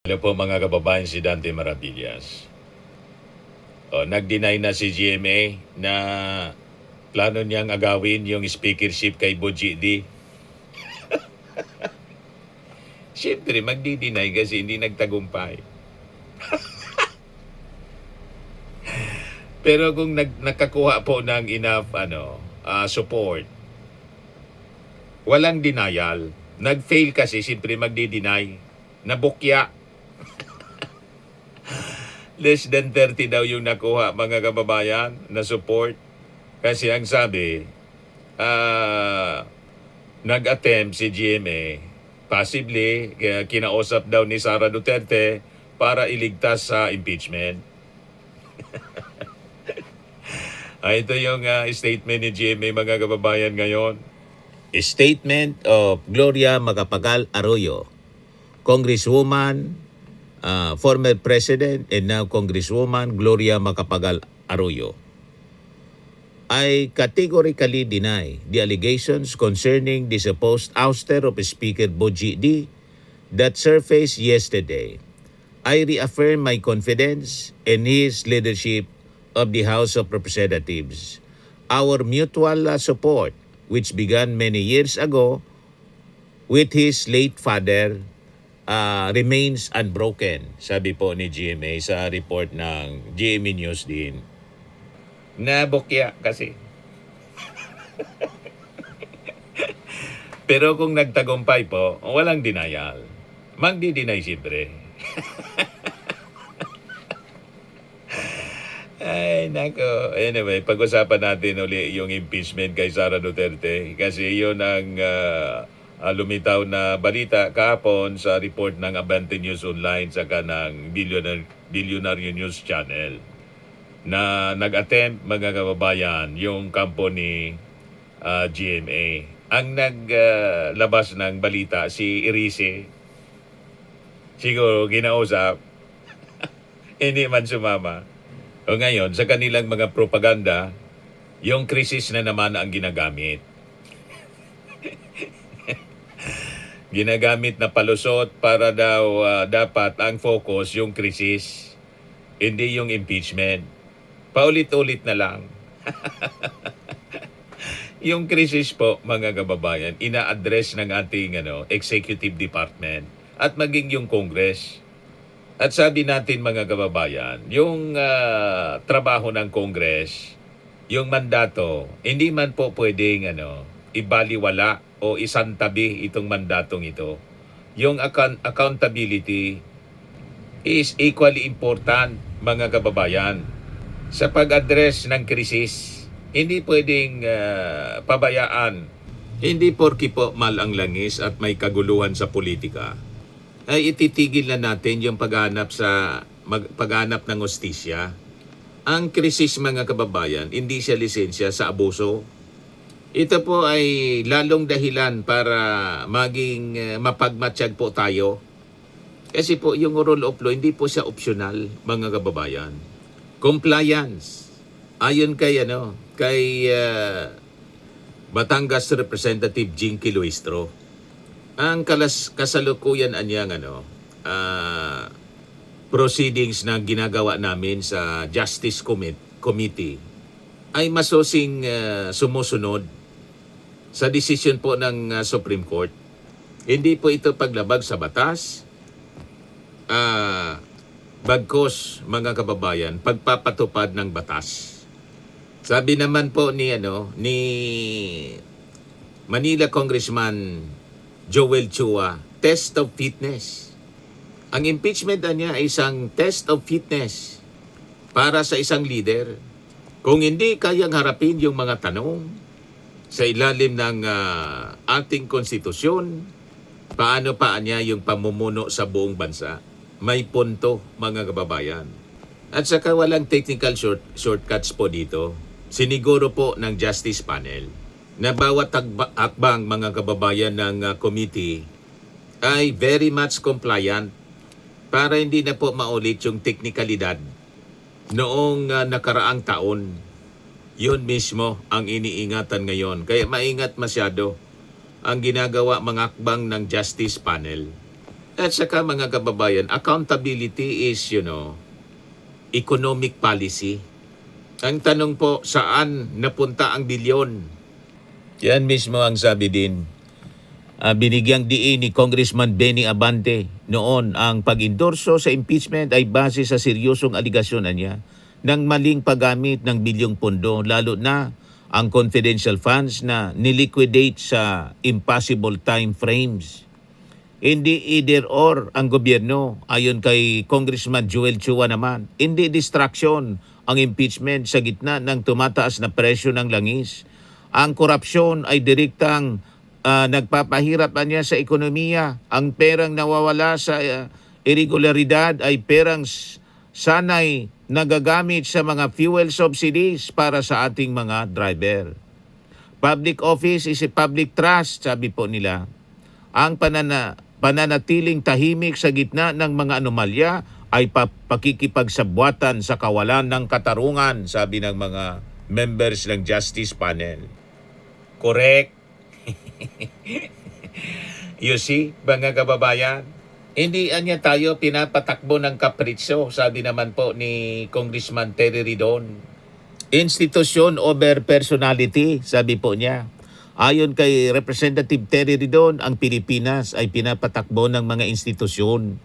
Hello po mga kababayan, si Dante Maravillas. Nag-deny na si GMA na plano niyang agawin yung speakership kay Boji D. Siyempre, magdi-deny kasi hindi nagtagumpay. Pero kung nakakuha po ng enough support, walang denial. Nag-fail kasi, siyempre magdi-deny. Nabukya. Less than 30 daw yung nakuha mga kababayan na support. Kasi ang sabi, nag-attempt si GMA, possibly kinausap daw ni Sara Duterte para iligtas sa impeachment. Ito yung statement ni GMA mga kababayan ngayon. Statement of Gloria Macapagal Arroyo, Congresswoman, former President and now Congresswoman Gloria Macapagal Arroyo. I categorically deny the allegations concerning the supposed ouster of Speaker Boji D that surfaced yesterday. I reaffirm my confidence in his leadership of the House of Representatives. Our mutual support, which began many years ago with his late father, remains unbroken, sabi po ni GMA sa report ng GMA News din. Nabukya kasi. Pero kung nagtagumpay po, walang denial. Magdi-deny siyempre. Ay, nako. Anyway, pag-usapan natin uli yung impeachment kay Sara Duterte kasi yun ang lumitaw na balita kahapon sa report ng Abante News Online saka ng Billionaire News Channel na nag-attempt mga kababayan yung kampo ni GMA. Ang naglabas ng balita si Erice, siguro ginausap, hindi man sumama. O ngayon, sa kanilang mga propaganda, yung krisis na naman ang ginagamit. Ginagamit na palusot para daw dapat ang focus yung krisis, hindi yung impeachment. Paulit-ulit na lang. Yung krisis po, mga kababayan, ina-address ng ating executive department at maging yung Congress. At sabi natin mga kababayan, yung trabaho ng Congress, yung mandato, hindi man po pwedeng ibaliwala o isantabi itong mandatong ito. Yung accountability is equally important mga kababayan. Sa pag-address ng krisis, hindi pwedeng pabayaan. Hindi porki po mal ang langis at may kaguluhan sa politika, ay ititigil na natin yung paghanap ng hustisya. Ang krisis mga kababayan, hindi siya lisensya sa abuso. Ito po ay lalong dahilan para maging mapagmatsyag po tayo. Kasi po yung rule of law, hindi po siya optional mga kababayan. Compliance. Ayon kay Batangas Representative Jinky Luistro, ang kasalukuyan anyang proceedings na ginagawa namin sa Justice Committee ay masusing sumusunod sa desisyon po ng Supreme Court. Hindi po ito paglabag sa batas, bagkos mga kababayan, pagpapatupad ng batas. Sabi naman po ni Manila Congressman Joel Chua, test of fitness. Ang impeachment niya ay isang test of fitness para sa isang leader. Kung hindi kayang harapin yung mga tanong sa ilalim ng ating konstitusyon, paano pa niya yung pamumuno sa buong bansa? May punto mga kababayan. At saka walang technical shortcuts po dito. Siniguro po ng Justice Panel na bawat hakbang mga kababayan ng committee ay very much compliant para hindi na po maulit yung teknikalidad noong nakaraang taon. Yun mismo ang iniingatan ngayon. Kaya maingat masyado ang ginagawa mga hakbang ng Justice Panel. At saka mga kababayan, accountability is, economic policy. Ang tanong po, saan napunta ang bilyon? Yan mismo ang sabi din. Binigyang diin ni Congressman Benny Abante noon ang pag-endorso sa impeachment ay base sa seryosong aligasyon niya ng maling paggamit ng bilyong pondo, lalo na ang confidential funds na niliquidate sa impossible time frames. Hindi either or ang gobyerno, ayon kay Congressman Joel Chua naman. Hindi distraction ang impeachment sa gitna ng tumataas na presyo ng langis. Ang korupsyon ay direktang nagpapahirap niya sa ekonomiya. Ang perang nawawala sa irregularidad ay perang sanay nagagamit sa mga fuel subsidies para sa ating mga driver. Public office is a public trust, sabi po nila. Ang pananatiling tahimik sa gitna ng mga anomalya ay pakikipagsabwatan sa kawalan ng katarungan, sabi ng mga members ng Justice Panel. Correct. You see, mga kababayan, hindi anya tayo pinapatakbo ng kapritsyo, sabi naman po ni Congressman Terry Ridon. Institusyon over personality, sabi po niya. Ayon kay Representative Terry Ridon, ang Pilipinas ay pinapatakbo ng mga institusyon,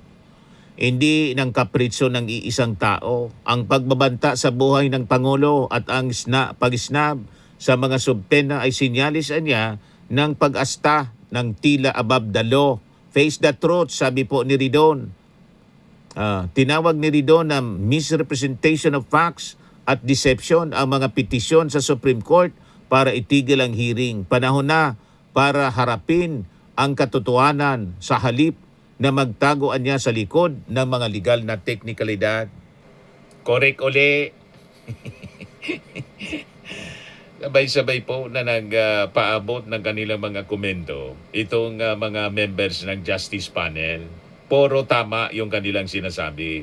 hindi ng kapritsyo ng iisang tao. Ang pagbabanta sa buhay ng Pangulo at ang pag-snab sa mga subtena ay sinyalis niya ng pag-asta ng tila above the law. Face the truth, sabi po ni Ridon. Tinawag ni Ridon na misrepresentation of facts at deception ang mga petisyon sa Supreme Court para itigil ang hearing. Panahon na para harapin ang katotohanan sa halip na magtagoan niya sa likod ng mga legal na teknikalidad. Correct uli. Sabay-sabay po na nagpaabot ng kanilang mga komento itong mga members ng Justice Panel. Puro tama yung kanilang sinasabi.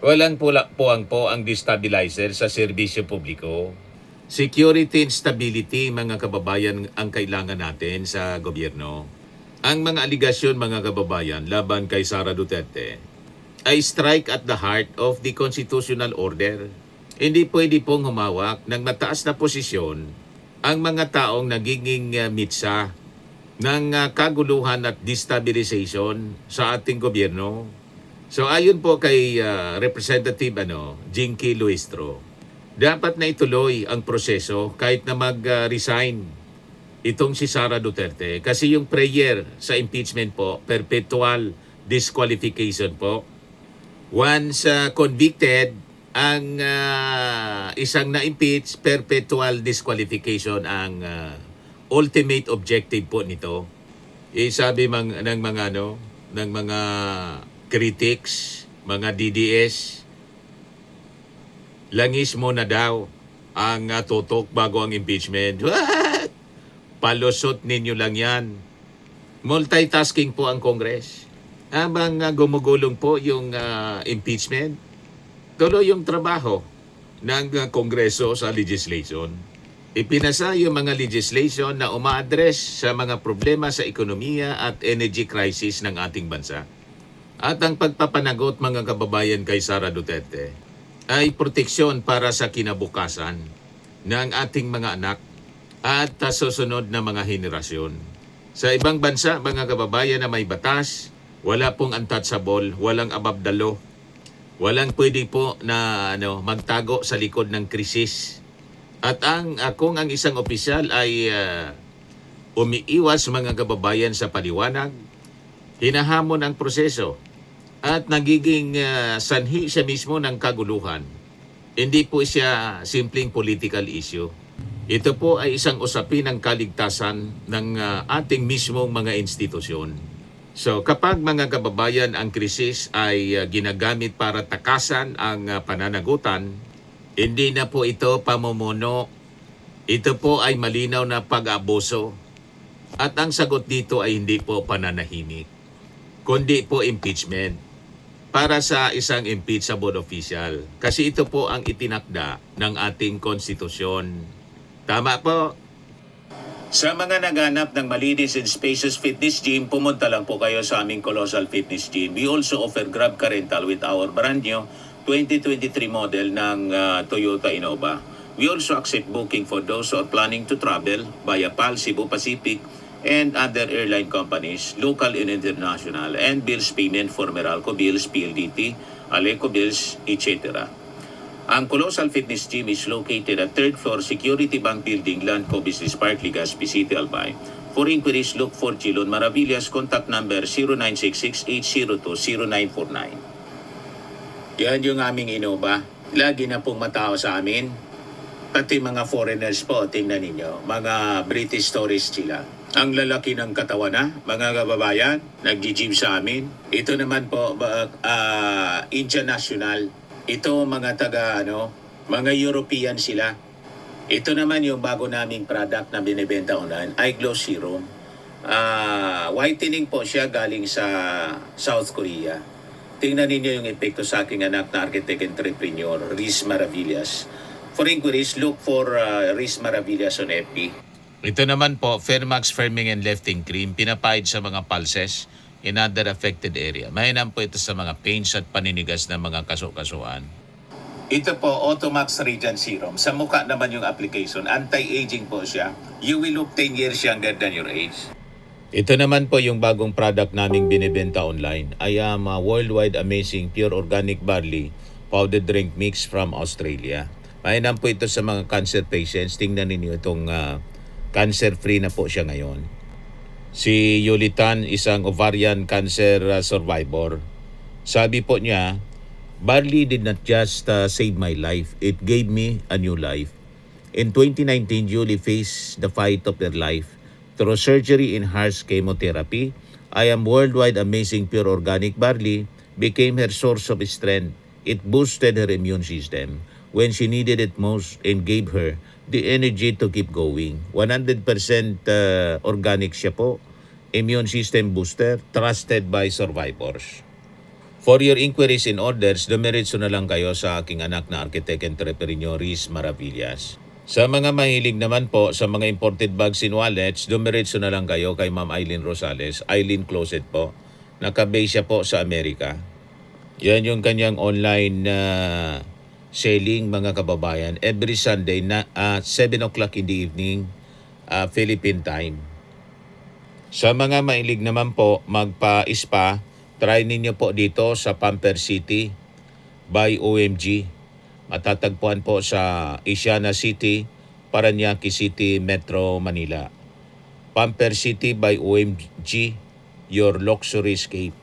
Walang puwang po ang destabilizer sa serbisyo publiko. Security and stability, mga kababayan, ang kailangan natin sa gobyerno. Ang mga aligasyon, mga kababayan, laban kay Sara Duterte ay strike at the heart of the constitutional order. Hindi pwede pong humawak ng mataas na posisyon ang mga taong nagiging mitsa ng kaguluhan at destabilization sa ating gobyerno. So ayon po kay Representative Jinky Luistro, dapat na ituloy ang proseso kahit na mag-resign itong si Sara Duterte kasi yung prayer sa impeachment po, perpetual disqualification po. Once convicted, ang isang na-impeach, perpetual disqualification ang ultimate objective po nito. Sabi ng mga critics, mga DDS, langis mo na daw ang tutok bago ang impeachment. What? Palusot ninyo lang yan. Multitasking po ang Congress. Habang gumugulong po yung impeachment, tuloy yung trabaho ng Kongreso sa legislation. Ipinasa yung mga legislation na uma-address sa mga problema sa ekonomiya at energy crisis ng ating bansa. At ang pagpapanagot, mga kababayan, kay Sara Duterte ay proteksyon para sa kinabukasan ng ating mga anak at susunod na mga henerasyon. Sa ibang bansa, mga kababayan, na may batas, wala pong untouchable, walang above the law. Walang pwede po na magtago sa likod ng krisis. At kung ang isang opisyal ay umiiwas, mga kababayan, sa paliwanag, hinahamon ang proseso at nagiging sanhi siya mismo ng kaguluhan. Hindi po siya simpleng political issue. Ito po ay isang usapin ng kaligtasan ng ating mismong mga institusyon. So kapag, mga kababayan, ang krisis ay ginagamit para takasan ang pananagutan, hindi na po ito pamumuno. Ito po ay malinaw na pag-abuso. At ang sagot dito ay hindi po pananahimik, kundi po impeachment para sa isang impeachable official. Kasi ito po ang itinakda ng ating konstitusyon. Tama po. Sa mga naghanap ng malinis and spacious fitness gym, pumunta lang po kayo sa aming Colossal Fitness Gym. We also offer Grab Car Rental with our brand new 2023 model ng Toyota Innova. We also accept booking for those who are planning to travel via PAL, Cebu Pacific, and other airline companies, local and international, and bills payment for Meralco Bills, PLDT, Aleco Bills, etc. Ang Colossal Fitness Gym is located at 3rd floor Security Bank Building, Landco Business Park, Legazpi City, Albay. For inquiries, look for Chilon Maravillas. Contact number 0966-802-0949. Yan yung aming Innova. Lagi na pong matao sa amin. Pati mga foreigners po, tingnan ninyo. Mga British tourists sila. Ang lalaki ng katawan na, mga kababayan, nag-gym sa amin. Ito naman po, Indian National. Ito mga mga European sila. Ito naman yung bago naming product na binibenta online, Eye Glow Serum. Whitening po siya galing sa South Korea. Tingnan ninyo yung epekto sa aking anak na architect entrepreneur, Riz Maravillas. For inquiries, look for Riz Maravillas on FB. Ito naman po, Fairmax Firming and Lifting Cream, pinapahid sa mga pulses in other affected area. Mainam po ito sa mga pains at paninigas ng mga kaso-kasuan. Ito po, Automax Radiant Serum. Sa mukha naman yung application. Anti-aging po siya. You will look 10 years younger than your age. Ito naman po yung bagong product naming binibenta online. I am Worldwide Amazing Pure Organic Barley Powdered Drink Mix from Australia. Mainam po ito sa mga cancer patients. Tingnan ninyo itong cancer-free na po siya ngayon. Si Yulitan, isang ovarian cancer survivor. Sabi po niya, barley did not just save my life, it gave me a new life. In 2019, Julie faced the fight of her life. Through surgery and harsh chemotherapy, I am Worldwide Amazing Pure Organic Barley became her source of strength. It boosted her immune system when she needed it most and gave her the energy to keep going. 100% organic siya po. Immune system booster, trusted by survivors. For your inquiries and orders, dumiretso na lang kayo sa aking anak na architect entrepreneur, Riz Maravillas. Sa mga mahilig naman po sa mga imported bags and wallets, dumiretso na lang kayo kay Ma'am Eileen Rosales, Eileen Closet po. Nakabase siya po sa Amerika. Yan yung kanyang online selling, mga kababayan, every Sunday na 7 o'clock in the evening, Philippine time. Sa mga mailig naman po magpa-spa, try ninyo po dito sa Pamper City by OMG. Matatagpuan po sa Asiana City, Parañaque City, Metro Manila. Pamper City by OMG, your luxury escape.